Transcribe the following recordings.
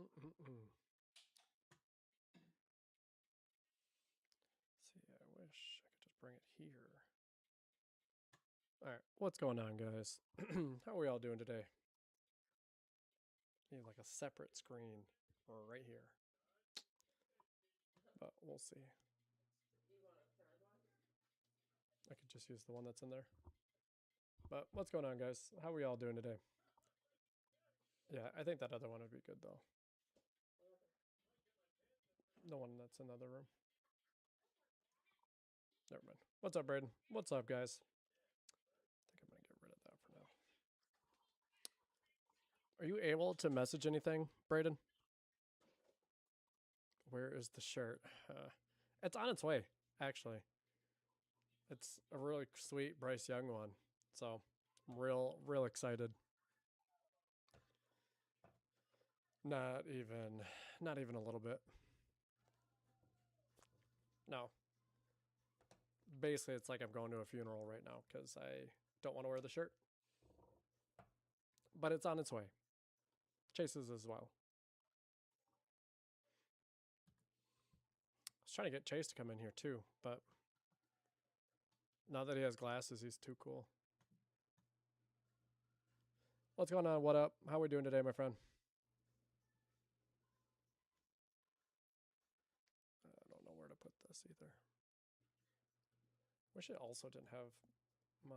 Mm-mm-mm. See, I wish I could just bring it here. All right, what's going on, guys? How are we all doing today? Need like a separate screen or right here, but we'll see. I could just use the one that's in there. But what's going on, guys? How are we all doing today? Yeah, I think that other one would be good though. The one that's in the other room. Never mind. What's up, Braden? What's up, guys? I think I'm gonna get rid of that for now. Are you able to message anything, Braden? Where is the shirt? It's on its way, actually. It's a really sweet Bryce Young one. So I'm real excited. Not even, not even a little bit. No. Basically, it's like I'm going to a funeral right now because I don't want to wear the shirt. But it's on its way. Chase's as well. I was trying to get Chase to come in here too, but now that he has glasses, he's too cool. What's going on? What up? How are we doing today, my friend? I don't know where to put this either. Wish it also didn't have my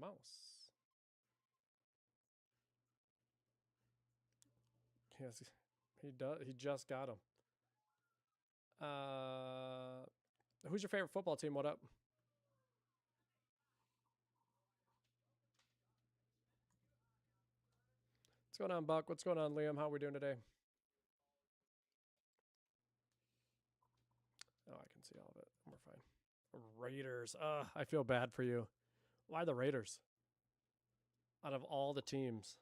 mouse. Yes, he does. He just got him. Who's your favorite football team? What up? What's going on, Buck? What's going on, Liam? How are we doing today? Oh, I can see all of it. We're fine. Raiders. I feel bad for you. Why the Raiders? Out of all the teams,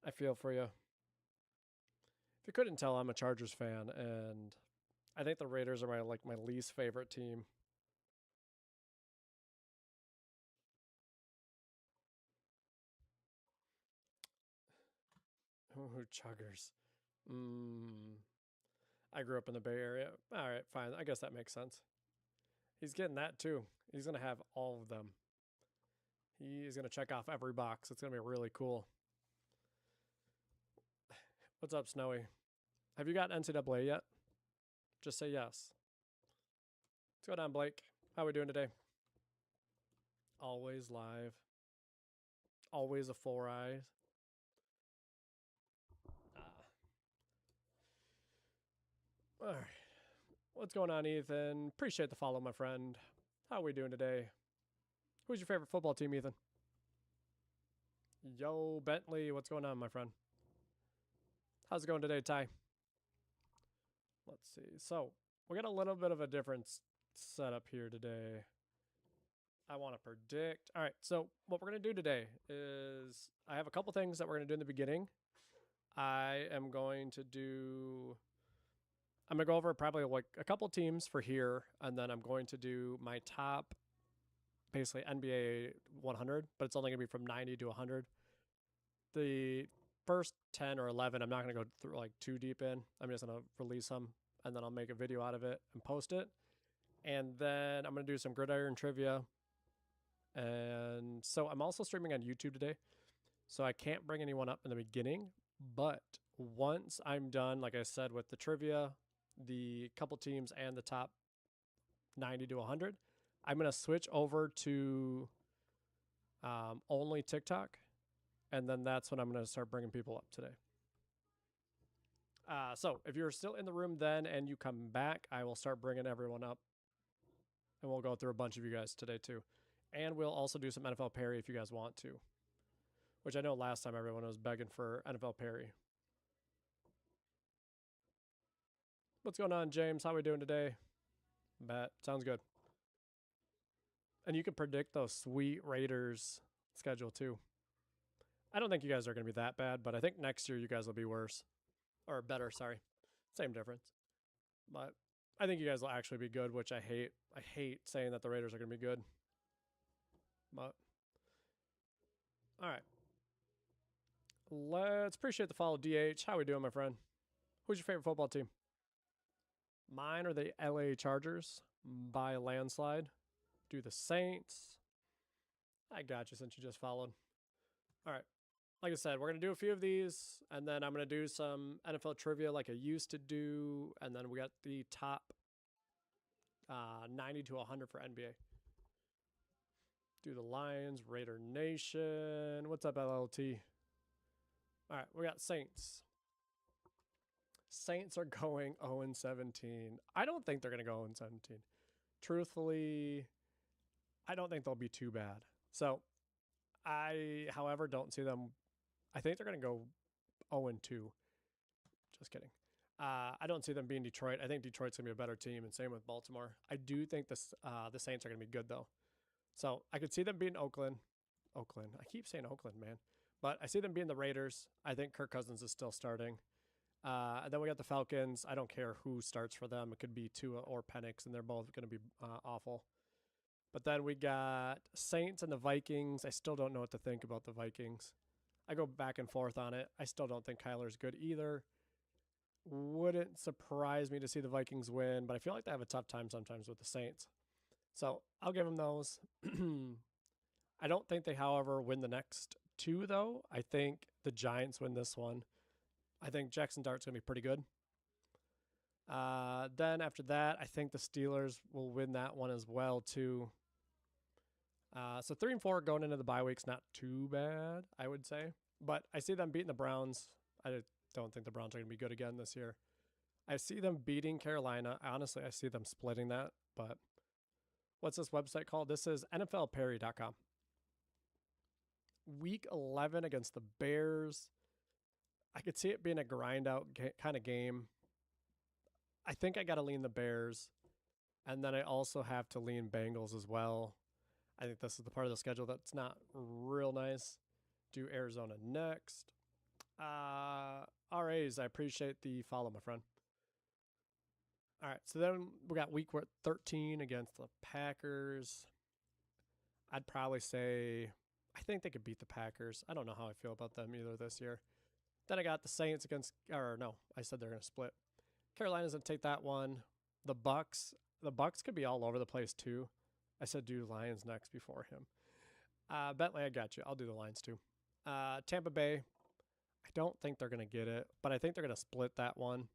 I feel for you. If you couldn't tell, I'm a Chargers fan, and I think the Raiders are my least favorite team. Ooh, Chuggers. I grew up in the Bay Area. All right, fine. I guess that makes sense. He's getting that too. He's going to have all of them. He's going to check off every box. It's going to be really cool. What's up, Snowy? Have you got NCAA yet? Just say yes. What's going on, Blake? How are we doing today? Always live. Always a 4 eyes. All right. What's going on, Ethan? Appreciate the follow, my friend. How are we doing today? Who's your favorite football team, Ethan? Yo, Bentley. What's going on, my friend? How's it going today, Ty? Let's see. So, we got a little bit of a different setup here today. I want to predict. All right. So, what we're going to do today is I have a couple things that we're going to do in the beginning. I'm going to go over probably like a couple teams for here, and then I'm going to do my top, basically NBA 100, but it's only going to be from 90 to 100. The first 10 or 11, I'm not going to go through like too deep in. I'm just going to release them, and then I'll make a video out of it and post it. And then I'm going to do some gridiron trivia. And so I'm also streaming on YouTube today. So I can't bring anyone up in the beginning, but once I'm done, like I said, with the trivia, the couple teams, and the top 90 to 100, I'm going to switch over to only TikTok. And then that's when I'm going to start bringing people up today. So if you're still in the room then and you come back, I will start bringing everyone up. And we'll go through a bunch of you guys today too. And we'll also do some NFL Parry if you guys want to. Which I know last time everyone was begging for NFL Parry. What's going on, James? How are we doing today? Bet. Sounds good. And you can predict those sweet Raiders schedule too. I don't think you guys are going to be that bad, but I think next year you guys will be worse. Or better, sorry. Same difference. But I think you guys will actually be good, which I hate. I hate saying that the Raiders are going to be good. But all right. Let's appreciate the follow, DH. How we doing, my friend? Who's your favorite football team? Mine are the LA Chargers by a landslide. Do the Saints. I got you since you just followed. All right. Like I said, we're going to do a few of these, and then I'm going to do some NFL trivia like I used to do, and then we got the top 90 to 100 for NBA. Do the Lions, Raider Nation. What's up, LLT? All right, we got Saints. Saints are going 0-17. I don't think they're going to go 0-17. Truthfully, I don't think they'll be too bad. So, I, however, don't see them. I think they're going to go 0-2. Just kidding. I don't see them being Detroit. I think Detroit's going to be a better team, and same with Baltimore. I do think the Saints are going to be good, though. So, I could see them being Oakland. I keep saying Oakland, man. But I see them being the Raiders. I think Kirk Cousins is still starting. And then we got the Falcons. I don't care who starts for them. It could be Tua or Penix, and they're both going to be awful. But then we got Saints and the Vikings. I still don't know what to think about the Vikings. I go back and forth on it. I still don't think Kyler's good either. Wouldn't surprise me to see the Vikings win, but I feel like they have a tough time sometimes with the Saints. So I'll give them those. I don't think they, however, win the next two, though. I think the Giants win this one. I think Jackson Dart's going to be pretty good. Then after that, I think the Steelers will win that one as well, too. So 3-4 going into the bye week's not too bad, I would say. But I see them beating the Browns. I don't think the Browns are going to be good again this year. I see them beating Carolina. Honestly, I see them splitting that. But what's this website called? This is NFLPerry.com. Week 11 against the Bears. I could see it being a grind-out kind of game. I think I got to lean the Bears. And then I also have to lean Bengals as well. I think this is the part of the schedule that's not real nice. Do Arizona next. RAs, I appreciate the follow, my friend. All right, so then we got week 13 against the Packers. I'd probably say I think they could beat the Packers. I don't know how I feel about them either this year. Then I got the Saints against, or no, I said they're going to split. Carolina's going to take that one. The Bucks could be all over the place too. I said do Lions next before him. Bentley, I got you. I'll do the Lions too. Tampa Bay, I don't think they're going to get it, but I think they're going to split that one.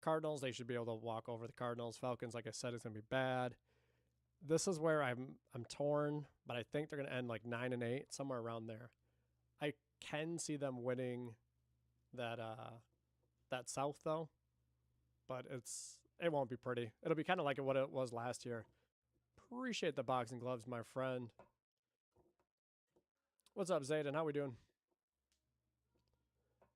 Cardinals, they should be able to walk over the Cardinals. Falcons, like I said, is going to be bad. This is where I'm torn, but I think they're going to end like 9-8, somewhere around there. I can see them winning that South though, but it won't be pretty. It'll be kind of like what it was last year. Appreciate the boxing gloves, my friend. What's up, Zayden? How we doing?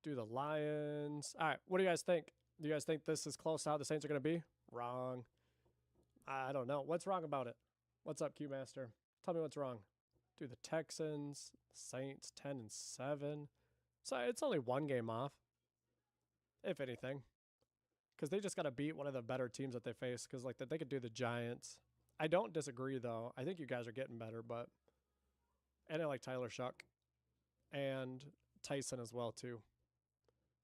Do the Lions. All right, what do you guys think? Do you guys think this is close to how the Saints are going to be? Wrong. I don't know. What's wrong about it? What's up, Q-Master? Tell me what's wrong. Do the Texans, Saints 10-7. So it's only one game off, if anything. Because they just got to beat one of the better teams that they face. Because like they could do the Giants. I don't disagree, though. I think you guys are getting better, but... And I like Tyler Shuck. And Tyson as well, too.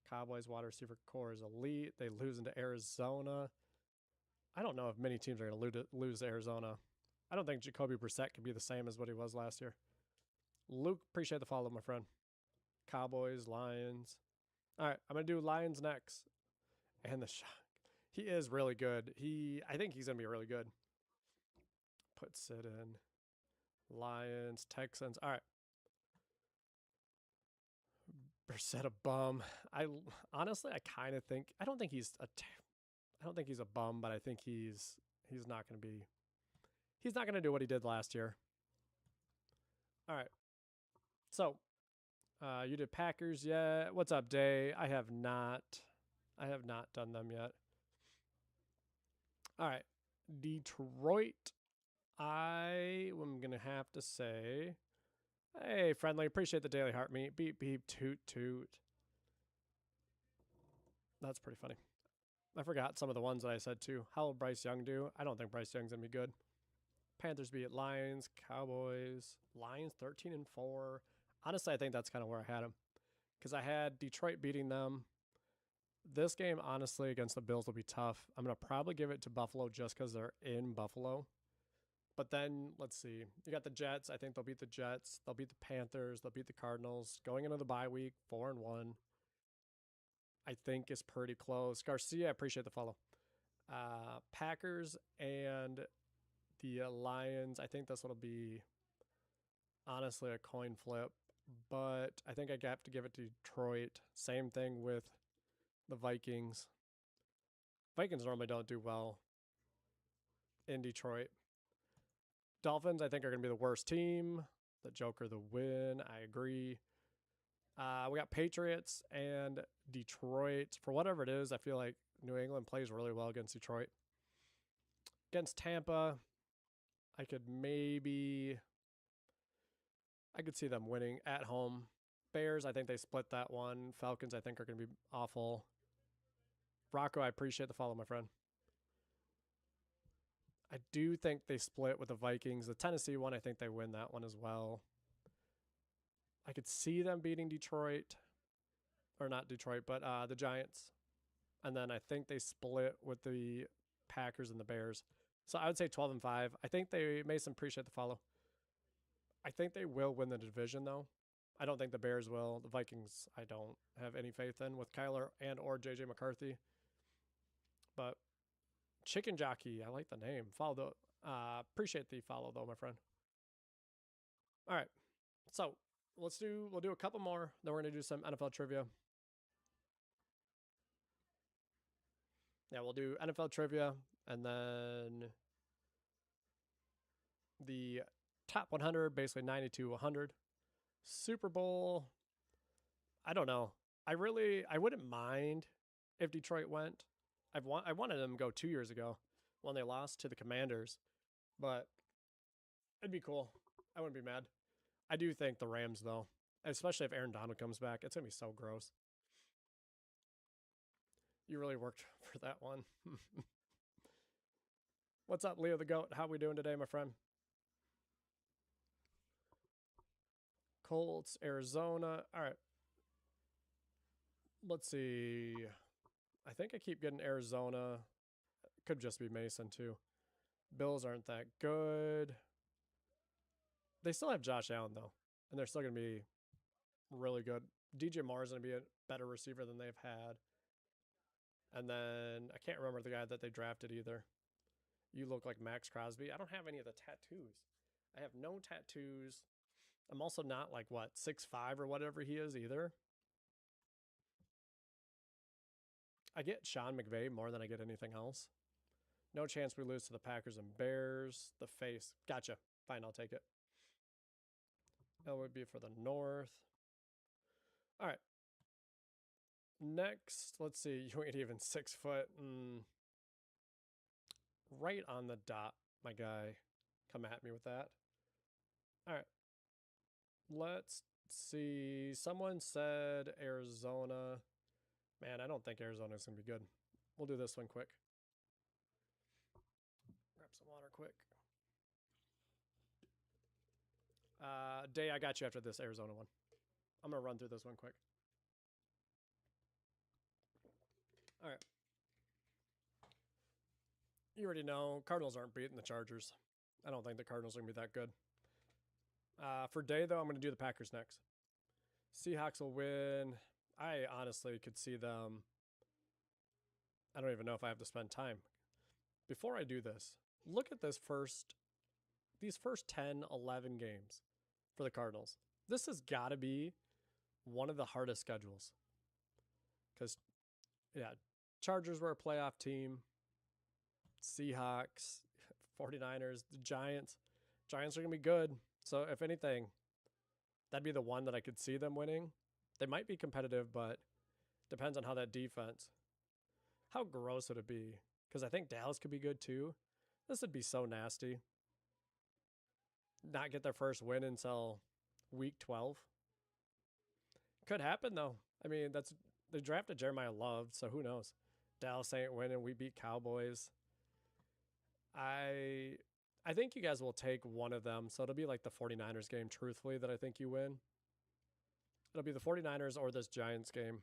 Cowboys wide receiver core is elite. They lose into Arizona. I don't know if many teams are going to lose to Arizona. I don't think Jacoby Brissett could be the same as what he was last year. Luke, appreciate the follow, my friend. Cowboys, Lions. All right, I'm going to do Lions next. And the Shuck. He is really good. I think he's going to be really good. Puts it in. Lions, Texans. All right. Brissett a bum. Honestly, I kind of think I don't think he's a bum, but I think he's not going to do what he did last year. All right. So, you did Packers yet? What's up, Day? I have not done them yet. All right. Detroit. I am going to have to say, hey, friendly, appreciate the daily heart meet. Beep, beep, toot, toot. That's pretty funny. I forgot some of the ones that I said, too. How will Bryce Young do? I don't think Bryce Young's going to be good. Panthers beat Lions, Cowboys. Lions 13-4. Honestly, I think that's kind of where I had him. because I had Detroit beating them. This game, honestly, against the Bills will be tough. I'm going to probably give it to Buffalo just because they're in Buffalo. But then, let's see. You got the Jets. I think they'll beat the Jets. They'll beat the Panthers. They'll beat the Cardinals. Going into the bye week, 4-1. I think is pretty close. Garcia, I appreciate the follow. Packers and the Lions. I think this will be, honestly, a coin flip. But I think I have to give it to Detroit. Same thing with the Vikings. Vikings normally don't do well in Detroit. Dolphins, I think, are going to be the worst team. The Joker, the win. I agree. We got Patriots and Detroit. For whatever it is, I feel like New England plays really well against Detroit. Against Tampa, I could see them winning at home. Bears, I think they split that one. Falcons, I think, are going to be awful. Rocco, I appreciate the follow, my friend. I do think they split with the Vikings. The Tennessee one, I think they win that one as well. I could see them beating Detroit. Or not Detroit, but the Giants. And then I think they split with the Packers and the Bears. So I would say 12-5. I think Mason, appreciate the follow. I think they will win the division, though. I don't think the Bears will. The Vikings, I don't have any faith in with Kyler and or J.J. McCarthy. But Chicken Jockey, I like the name. Appreciate the follow, though, my friend. All right. So we'll do a couple more. Then we're going to do some NFL trivia. Yeah, we'll do NFL trivia and then the top 100, basically 90 to 100. Super Bowl, I don't know. I wouldn't mind if Detroit went. I wanted them to go 2 years ago when they lost to the Commanders, but it'd be cool. I wouldn't be mad. I do think the Rams, though, especially if Aaron Donald comes back, it's going to be so gross. You really worked for that one. What's up, Leo the Goat? How we doing today, my friend? Colts, Arizona. All right. Let's see. I think I keep getting Arizona. Could just be Mason, too. Bills aren't that good. They still have Josh Allen, though, and they're still going to be really good. DJ Moore is going to be a better receiver than they've had. And then I can't remember the guy that they drafted either. You look like Max Crosby. I don't have any of the tattoos. I have no tattoos. I'm also not like, 6'5" or whatever he is either. I get Sean McVay more than I get anything else. No chance we lose to the Packers and Bears. The face. Gotcha. Fine, I'll take it. That would be for the North. All right. Next, let's see. You ain't even 6 foot. Right on the dot, my guy. Come at me with that. All right. Let's see. Someone said Arizona. Man, I don't think Arizona is going to be good. We'll do this one quick. Grab some water quick. Day, I got you after this Arizona one. I'm going to run through this one quick. All right. You already know, Cardinals aren't beating the Chargers. I don't think the Cardinals are going to be that good. For Day, though, I'm going to do the Packers next. Seahawks will win. I honestly could see them. I don't even know if I have to spend time. Before I do this, look at these first 10, 11 games for the Cardinals. This has got to be one of the hardest schedules. Because, yeah, Chargers were a playoff team. Seahawks, 49ers, the Giants. Giants are going to be good. So, if anything, that'd be the one that I could see them winning. They might be competitive, but depends on how that defense. How gross would it be? Because I think Dallas could be good too. This would be so nasty. Not get their first win until week 12. Could happen though. I mean, they drafted Jeremiah Love, so who knows? Dallas ain't winning. We beat Cowboys. I think you guys will take one of them, so it'll be like the 49ers game, truthfully, that I think you win. It'll be the 49ers or this Giants game.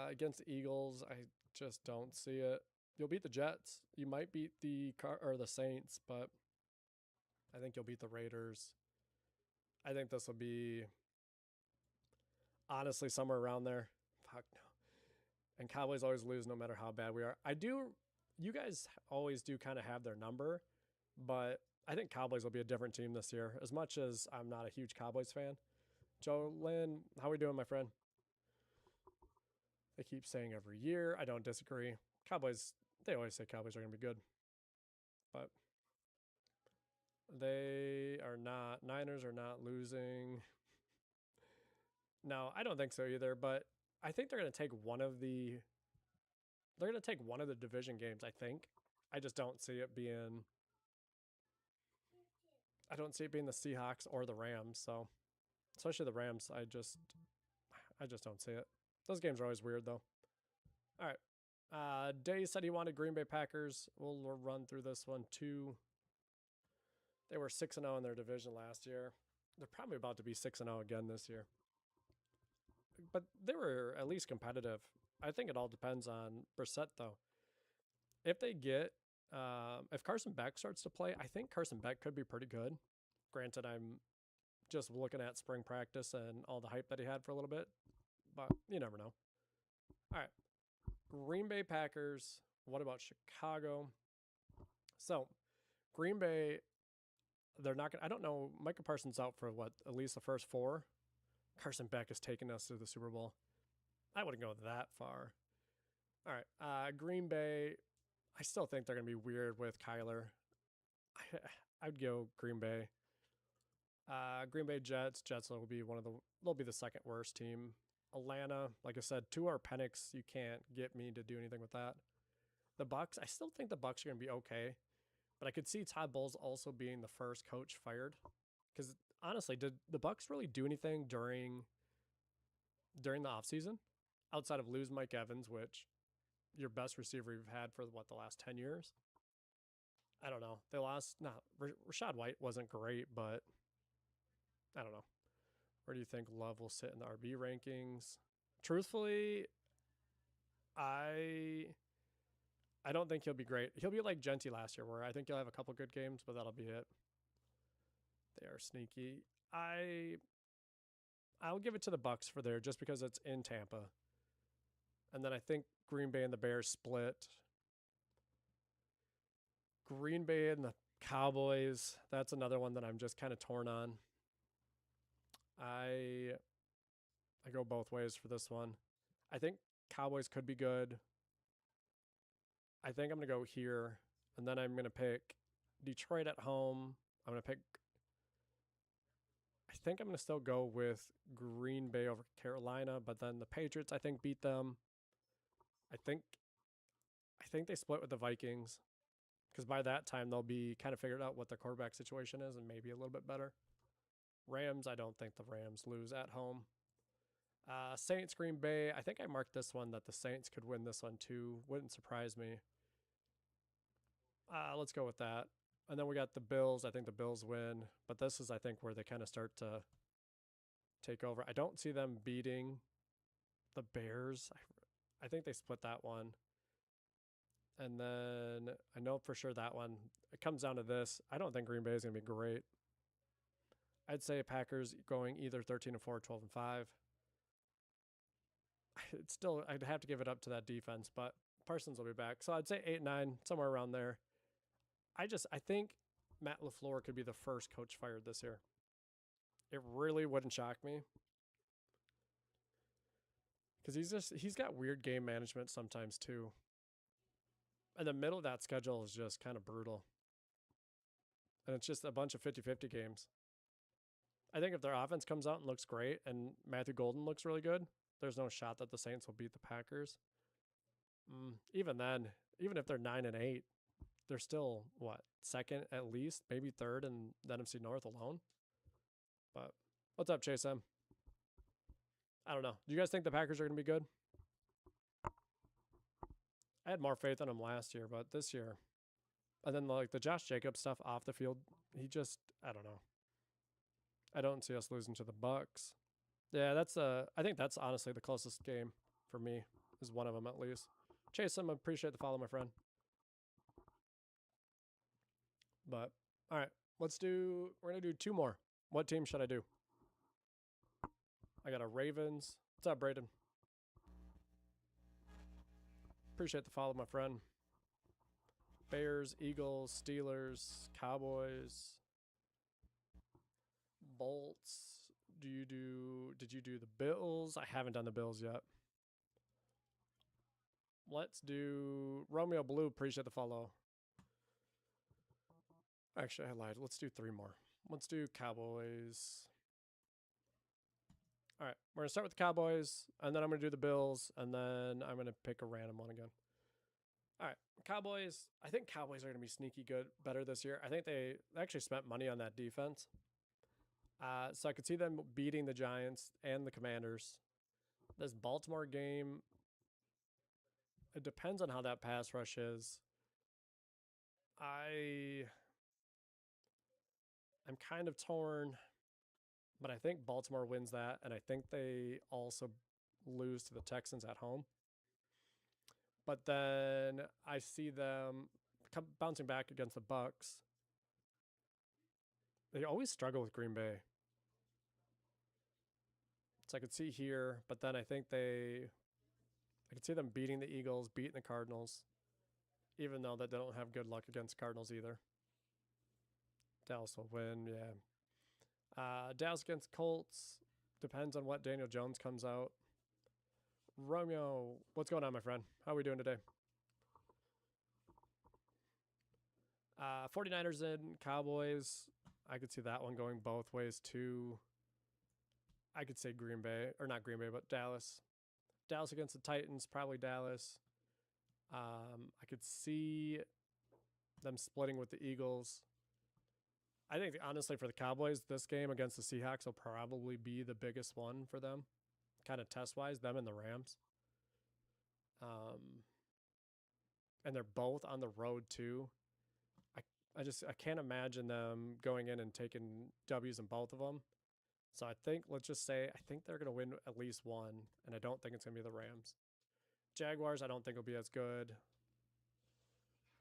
Against the Eagles, I just don't see it. You'll beat the Jets. You might beat the Saints, but I think you'll beat the Raiders. I think this will be honestly somewhere around there. Fuck no. And Cowboys always lose no matter how bad we are. You guys always do kind of have their number, but I think Cowboys will be a different team this year, as much as I'm not a huge Cowboys fan. Joe Lynn, how we doing, my friend? They keep saying every year. I don't disagree. Cowboys, they always say Cowboys are going to be good. But they are not. Niners are not losing. No, I don't think so either, but I think they're going to take one of the division games, I think. I just don't see it being the Seahawks or the Rams, so especially the Rams, I just don't see it. Those games are always weird, though. All right. Day said he wanted Green Bay Packers. We'll run through this one, too. They were 6-0 in their division last year. They're probably about to be 6-0 again this year. But they were at least competitive. I think it all depends on Brissett, though. If they get, if Carson Beck starts to play, I think Carson Beck could be pretty good. Granted, I'm just looking at spring practice and all the hype that he had for a little bit. But you never know. All right. Green Bay Packers. What about Chicago? So, Green Bay, they're not going to, I don't know. Micah Parsons out for what, at least the first 4? Carson Beck has taken us to the Super Bowl. I wouldn't go that far. All right. Green Bay, I still think they're going to be weird with Kyler. I'd go Green Bay. Green Bay Jets. Jets will be they'll be the second worst team. Atlanta, like I said, Tuar Penix, you can't get me to do anything with that. The Bucks, I still think the Bucks are going to be okay, but I could see Todd Bowles also being the first coach fired. Because honestly, did the Bucks really do anything during the offseason outside of lose Mike Evans, which your best receiver you've had for the last 10 years? I don't know. They lost. Rachaad White wasn't great, but I don't know. Where do you think Love will sit in the RB rankings? Truthfully, I don't think he'll be great. He'll be like Genty last year, where I think he'll have a couple good games, but that'll be it. They are sneaky. I'll give it to the Bucks for there, just because it's in Tampa. And then I think Green Bay and the Bears split. Green Bay and the Cowboys, that's another one that I'm just kind of torn on. I go both ways for this one. I think Cowboys could be good. I think I'm going to go here, and then I'm going to pick Detroit at home. I think I'm going to still go with Green Bay over Carolina, but then the Patriots, I think, beat them. I think they split with the Vikings, because by that time they'll be kind of figured out what the quarterback situation is and maybe a little bit better. Rams, I don't think the Rams lose at home. Saints, Green Bay, I think I marked this one that the Saints could win this one too. Wouldn't surprise me. Let's go with that. And then we got the Bills. I think the Bills win. But this is, I think, where they kind of start to take over. I don't see them beating the Bears. I think they split that one. And then I know for sure that one, it comes down to this. I don't think Green Bay is going to be great. I'd say Packers going either 13-4 or 12-5. It's still, I'd have to give it up to that defense, but Parsons will be back. So I'd say 8-9, somewhere around there. I think Matt LaFleur could be the first coach fired this year. It really wouldn't shock me. Because he's got weird game management sometimes too. And the middle of that schedule is just kind of brutal. And it's just a bunch of 50-50 games. I think if their offense comes out and looks great and Matthew Golden looks really good, there's no shot that the Saints will beat the Packers. Even then, even if they're 9-8, they're still, second at least, maybe third in the NFC North alone. But what's up, Chase M? I don't know. Do you guys think the Packers are going to be good? I had more faith in them last year, but this year, and then the Josh Jacobs stuff off the field, I don't know. I don't see us losing to the Bucks. Yeah, that's I think that's honestly the closest game for me, is one of them at least. Chase him, appreciate the follow, my friend. But all right, we're gonna do 2 more. What team should I do? I got a Ravens. What's up, Braden? Appreciate the follow, my friend. Bears, Eagles, Steelers, Cowboys, Bolts. Did you do the Bills? I haven't done the Bills yet. Let's do Romeo Blue. Appreciate the follow. Actually, I lied. Let's do 3 more. Let's do Cowboys. All right, we're going to start with the Cowboys, and then I'm going to do the Bills, and then I'm going to pick a random one again. All right, Cowboys. I think Cowboys are going to be sneaky good, better this year. I think they actually spent money on that defense. So I could see them beating the Giants and the Commanders. This Baltimore game, it depends on how that pass rush is. I'm kind of torn, but I think Baltimore wins that, and I think they also lose to the Texans at home. But then I see them bouncing back against the Bucks. They always struggle with Green Bay. So I could see here, but then I think I could see them beating the Eagles, beating the Cardinals, even though they don't have good luck against Cardinals either. Dallas will win, yeah. Dallas against Colts. Depends on what Daniel Jones comes out. Romeo, what's going on, my friend? How are we doing today? 49ers and Cowboys. I could see that one going both ways too. I could say Green Bay, or not Green Bay, but Dallas. Dallas against the Titans, probably Dallas. I could see them splitting with the Eagles. I think, honestly, for the Cowboys, this game against the Seahawks will probably be the biggest one for them, kind of test-wise, them and the Rams. And they're both on the road, too. I can't imagine them going in and taking W's in both of them. So I think, let's just say, I think they're going to win at least one, and I don't think it's going to be the Rams. Jaguars, I don't think will be as good.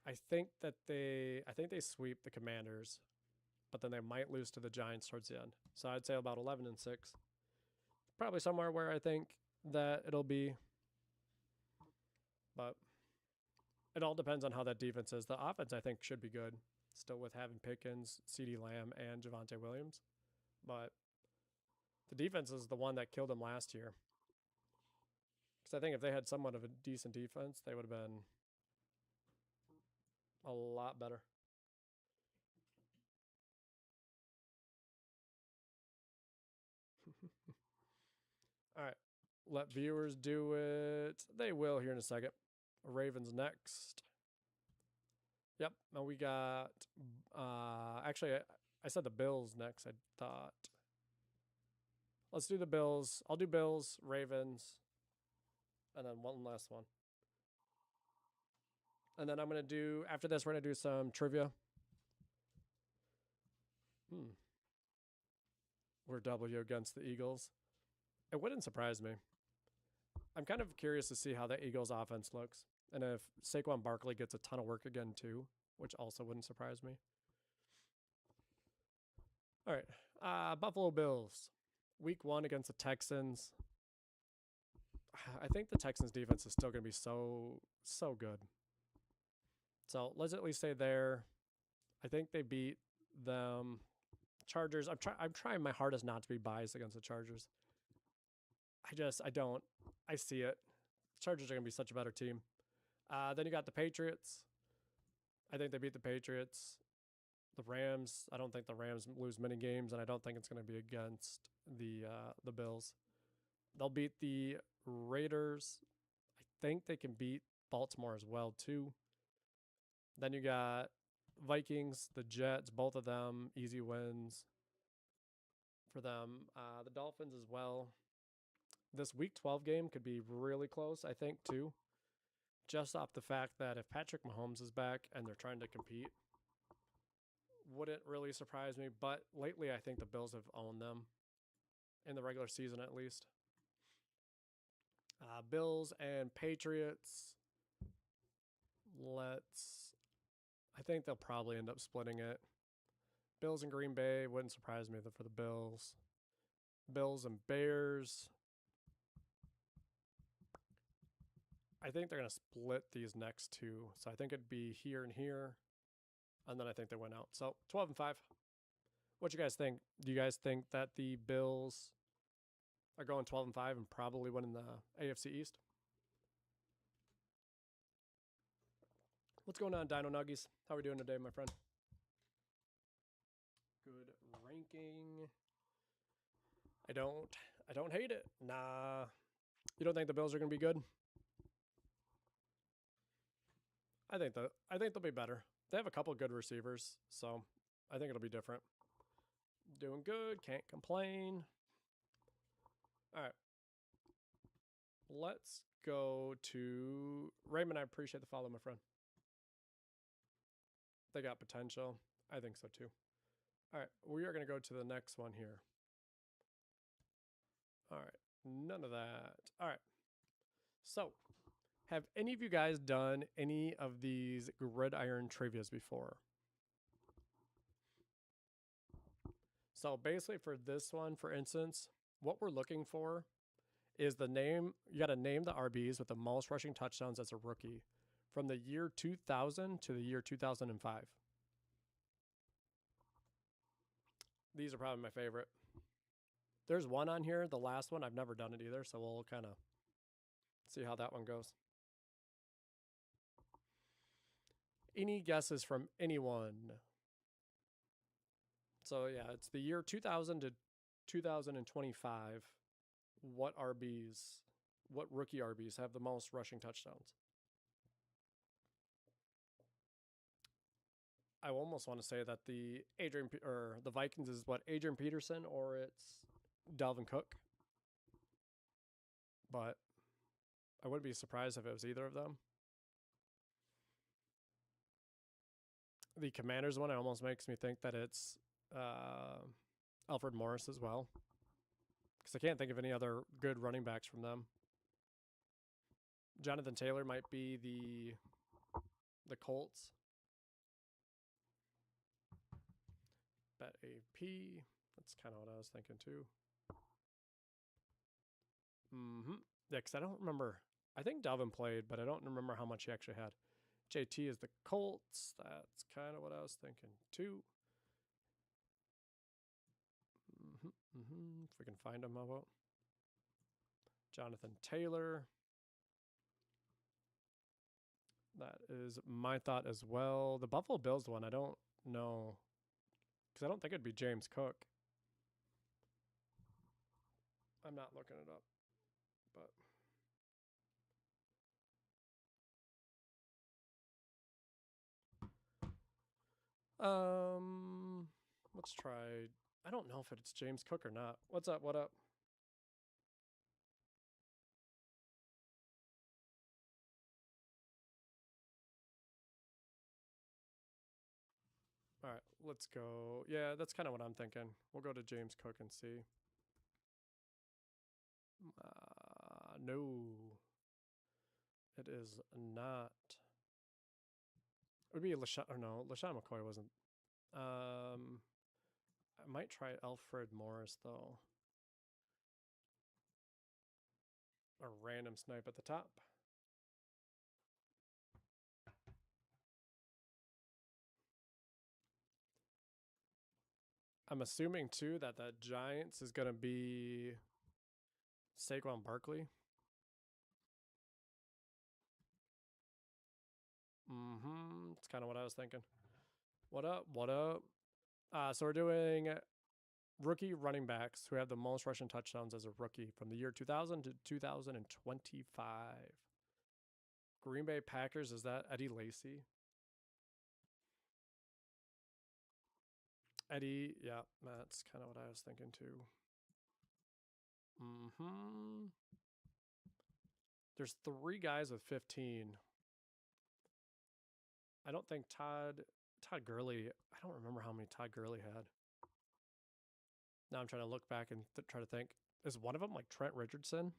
I think they sweep the Commanders, but then they might lose to the Giants towards the end. So I'd say about 11-6. Probably somewhere where I think that it'll be. But it all depends on how that defense is. The offense, I think, should be good, still with having Pickens, CeeDee Lamb, and Javonte Williams. But the defense is the one that killed them last year. Because I think if they had somewhat of a decent defense, they would have been a lot better. All right. Let viewers do it. They will here in a second. Ravens next. Yep. Now we got, actually, I said the Bills next, I thought. Let's do the Bills. I'll do Bills, Ravens, and then one last one. And then I'm going to do, after this, we're going to do some trivia. We're W against the Eagles. It wouldn't surprise me. I'm kind of curious to see how the Eagles offense looks. And if Saquon Barkley gets a ton of work again too, which also wouldn't surprise me. All right. Buffalo Bills. Week 1 against the Texans. I think the Texans defense is still going to be so good. So let's at least say there. I think they beat them. Chargers. I'm trying my hardest not to be biased against the Chargers. I see it. The Chargers are going to be such a better team. Then you got the Patriots. I think they beat the Patriots. The Rams, I don't think the Rams lose many games, and I don't think it's going to be against the Bills. They'll beat the Raiders. I think they can beat Baltimore as well, too. Then you got Vikings, the Jets, both of them, easy wins for them. The Dolphins as well. This Week 12 game could be really close, I think, too. Just off the fact that if Patrick Mahomes is back and they're trying to compete wouldn't really surprise me, but lately I think the Bills have owned them in the regular season at least. Bills and Patriots. I think they'll probably end up splitting it. Bills and Green Bay wouldn't surprise me for the Bills. Bills and Bears. I think they're going to split these next two. So I think it'd be here and here. And then I think they went out. So 12-5. What you guys think? Do you guys think that the Bills are going 12-5 and probably winning the AFC East? What's going on, Dino Nuggies? How are we doing today, my friend? Good ranking. I don't hate it. Nah. You don't think the Bills are going to be good? I think they'll be better. They have a couple good receivers, so I think it'll be different. Doing good, can't complain. All right. Let's go to Raymond. I appreciate the follow, my friend. They got potential. I think so too. All right, we are going to go to the next one here. All right, none of that. All right. So, have any of you guys done any of these gridiron trivias before? So basically for this one, for instance, what we're looking for is the name. You got to name the RBs with the most rushing touchdowns as a rookie from the year 2000 to the year 2005. These are probably my favorite. There's one on here, the last one. I've never done it either, so we'll kind of see how that one goes. Any guesses from anyone? So yeah, it's the year 2000 to 2025. What rookie RBs have the most rushing touchdowns? I almost want to say that the Vikings is what, Adrian Peterson, or it's Dalvin Cook. But I wouldn't be surprised if it was either of them. The Commanders one, it almost makes me think that it's Alfred Morris as well, because I can't think of any other good running backs from them. Jonathan Taylor might be the Colts. Bet AP. That's kind of what I was thinking too. Yeah, because I don't remember. I think Dalvin played, but I don't remember how much he actually had. JT is the Colts. That's kind of what I was thinking too. If we can find him, how about Jonathan Taylor? That is my thought as well. The Buffalo Bills one, I don't know, because I don't think it'd be James Cook. I'm not looking it up, but let's try. I don't know if it's James Cook or not. What's up? What up? All right, let's go. Yeah, that's kind of what I'm thinking. We'll go to James Cook and see. No, it is not. It would be LaShawn, or no, LaShawn McCoy wasn't. I might try Alfred Morris, though. A random snipe at the top. I'm assuming, too, that that Giants is going to be Saquon Barkley. It's kind of what I was thinking. What up? What up? So we're doing rookie running backs who have the most rushing touchdowns as a rookie from the year 2000 to 2025. Green Bay Packers, is that Eddie Lacy? Eddie, yeah, that's kind of what I was thinking too. There's 3 guys with 15. I don't think Todd Todd Gurley, I don't remember how many Todd Gurley had. Now I'm trying to look back and try to think. Is one of them like Trent Richardson?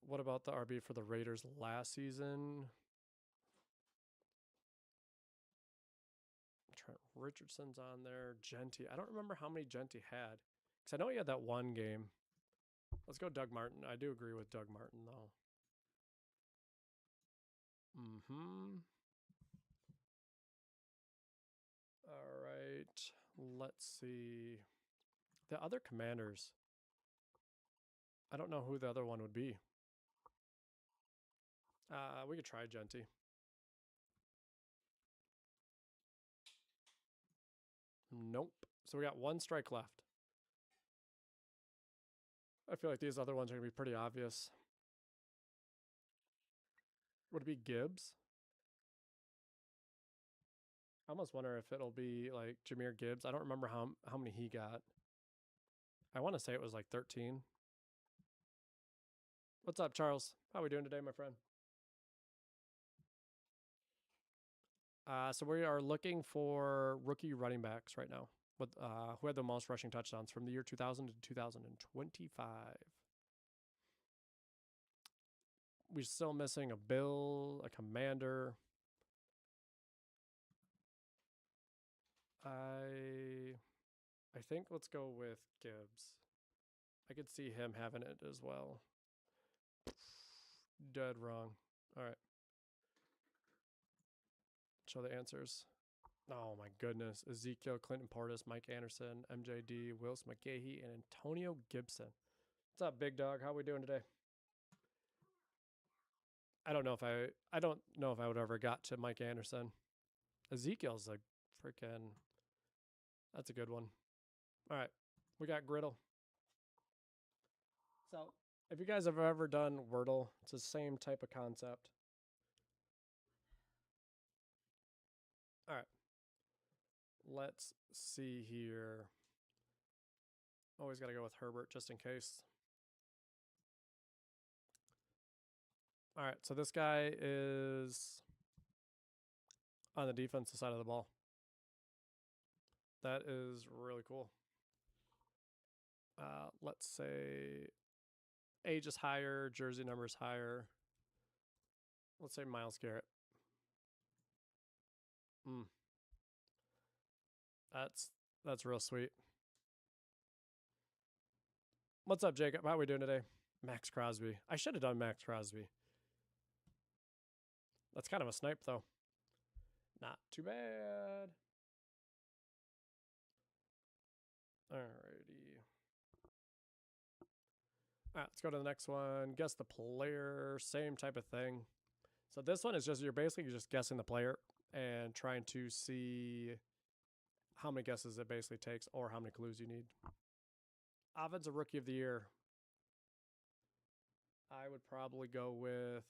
What about the RB for the Raiders last season? Trent Richardson's on there. Genty. I don't remember how many Genty had. Because I know he had that one game. Let's go Doug Martin. I do agree with Doug Martin, though. All right. Let's see. The other Commanders. I don't know who the other one would be. We could try Genty. Nope. So we got one strike left. I feel like these other ones are going to be pretty obvious. Would it be Gibbs? I almost wonder if it'll be like Jahmyr Gibbs. I don't remember how many he got. I want to say it was like 13. What's up, Charles? How are we doing today, my friend? So we are looking for rookie running backs right now. With who had the most rushing touchdowns from the year 2000 to 2025. We're still missing a Bill, a Commander. I think let's go with Gibbs. I could see him having it as well. Dead wrong. All right. Show the answers. Oh my goodness. Ezekiel, Clinton Portis, Mike Anderson, MJD, Willis McGahee, and Antonio Gibson. What's up, big dog? How are we doing today? I don't know if I would ever got to Mike Anderson. Ezekiel's a freaking, that's a good one. All right, we got Griddle. So if you guys have ever done Wordle, it's the same type of concept. All right, let's see here. Always got to go with Herbert just in case. All right, so this guy is on the defensive side of the ball. That is really cool. Let's say age is higher, jersey number is higher. Let's say Myles Garrett. That's real sweet. What's up, Jacob? How are we doing today? Max Crosby. I should have done Max Crosby. That's kind of a snipe, though. Not too bad. Alrighty. All right, let's go to the next one. Guess the player. Same type of thing. So this one is just, you're basically just guessing the player and trying to see how many guesses it basically takes or how many clues you need. Offensive Rookie of the Year. I would probably go with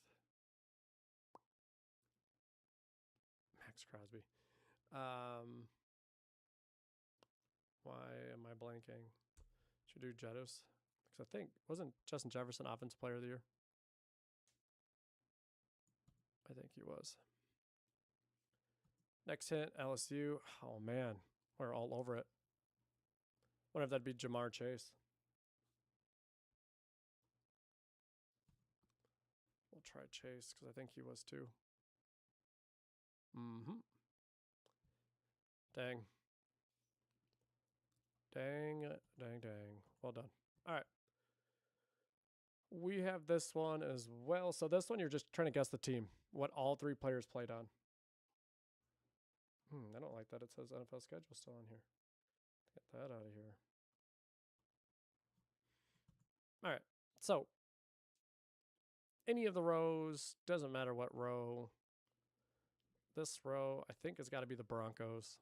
Max Crosby. Why am I blanking? Should do Jettos. Because I think, wasn't Justin Jefferson Offensive Player of the Year? I think he was. Next hint, LSU. Oh, man. We're all over it. Wonder if that'd be Jamar Chase. We'll try Chase because I think he was too. Dang. Well done. All right. We have this one as well. So this one, you're just trying to guess the team, what all three players played on. I don't like that it says NFL schedule still on here. Get that out of here. All right. So any of the rows, doesn't matter what row. This row, I think, has got to be the Broncos.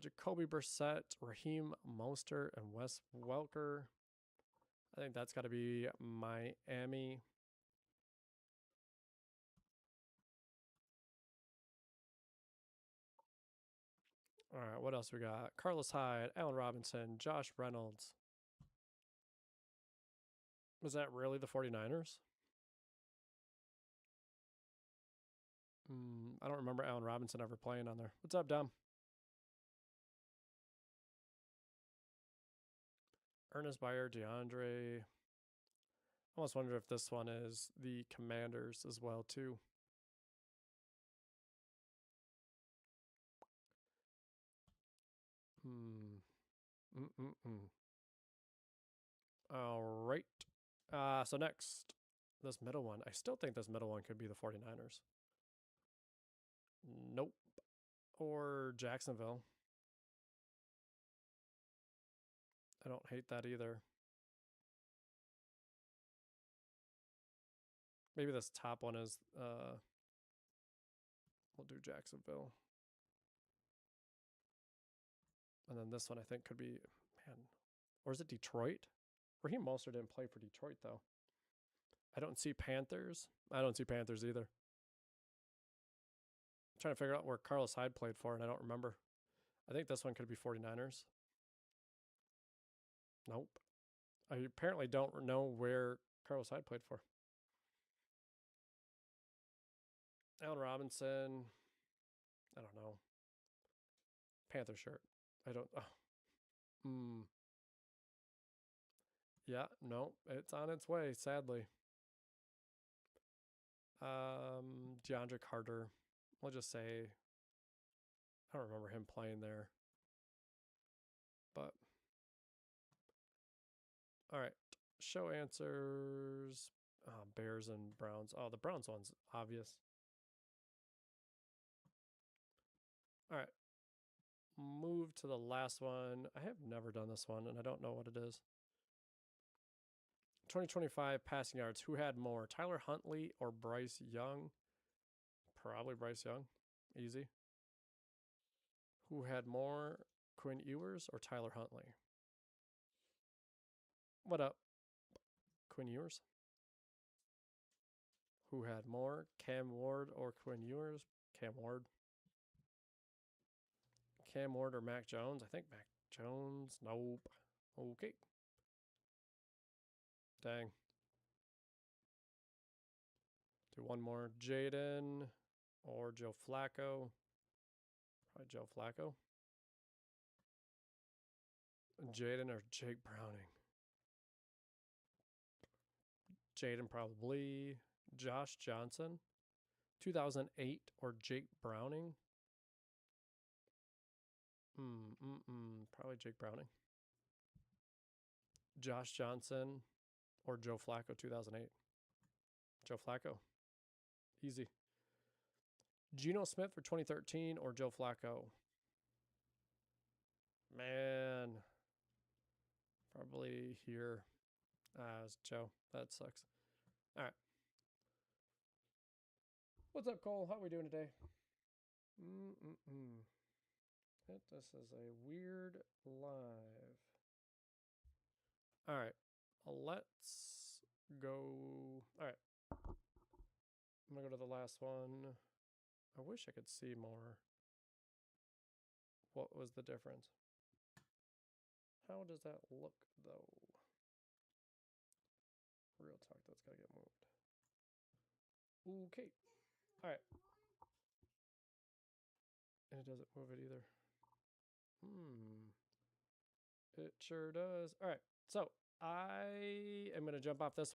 Jacoby Brissett, Raheem Mostert, and Wes Welker. I think that's got to be Miami. All right, what else we got? Carlos Hyde, Allen Robinson, Josh Reynolds. Was that really the 49ers? I don't remember Allen Robinson ever playing on there. What's up, Dom? Ernest Byer, DeAndre. I almost wonder if this one is the Commanders as well, too. All right. So next, this middle one. I still think this middle one could be the 49ers. Nope. Or Jacksonville. I don't hate that either. Maybe this top one is, we'll do Jacksonville. And then this one I think could be, man, or is it Detroit? Raheem Mostert didn't play for Detroit, though. I don't see Panthers. I don't see Panthers either. I'm trying to figure out where Carlos Hyde played for, and I don't remember. I think this one could be 49ers. Nope. I apparently don't know where Carlos Hyde played for. Allen Robinson. I don't know. Panther shirt. I don't. Oh. Yeah, no, it's on its way, sadly. DeAndre Carter. We'll just say I don't remember him playing there. But all right. Show answers. Bears and Browns. Oh, the Browns one's obvious. All right. Move to the last one. I have never done this one, and I don't know what it is. 2025 passing yards. Who had more, Tyler Huntley or Bryce Young? Probably Bryce Young. Easy. Who had more, Quinn Ewers or Tyler Huntley? What up, Quinn Ewers? Who had more, Cam Ward or Quinn Ewers? Cam Ward. Cam Ward or Mac Jones? I think Mac Jones. Nope. Okay. Dang. Do one more. Jaden or Joe Flacco? Probably Joe Flacco. Jaden or Jake Browning? Jaden probably. Josh Johnson. 2008 or Jake Browning? Probably Jake Browning. Josh Johnson or Joe Flacco 2008? Joe Flacco. Easy. Geno Smith for 2013 or Joe Flacco? Man. Probably here. It's Joe. That sucks. All right. What's up, Cole? How are we doing today? This is a weird live. All right. Let's go. All right. I'm going to go to the last one. I wish I could see more. What was the difference? How does that look, though? Real talk, that's got to get moved. Okay. All right. And it doesn't move it either. It sure does. All right. So I am going to jump off this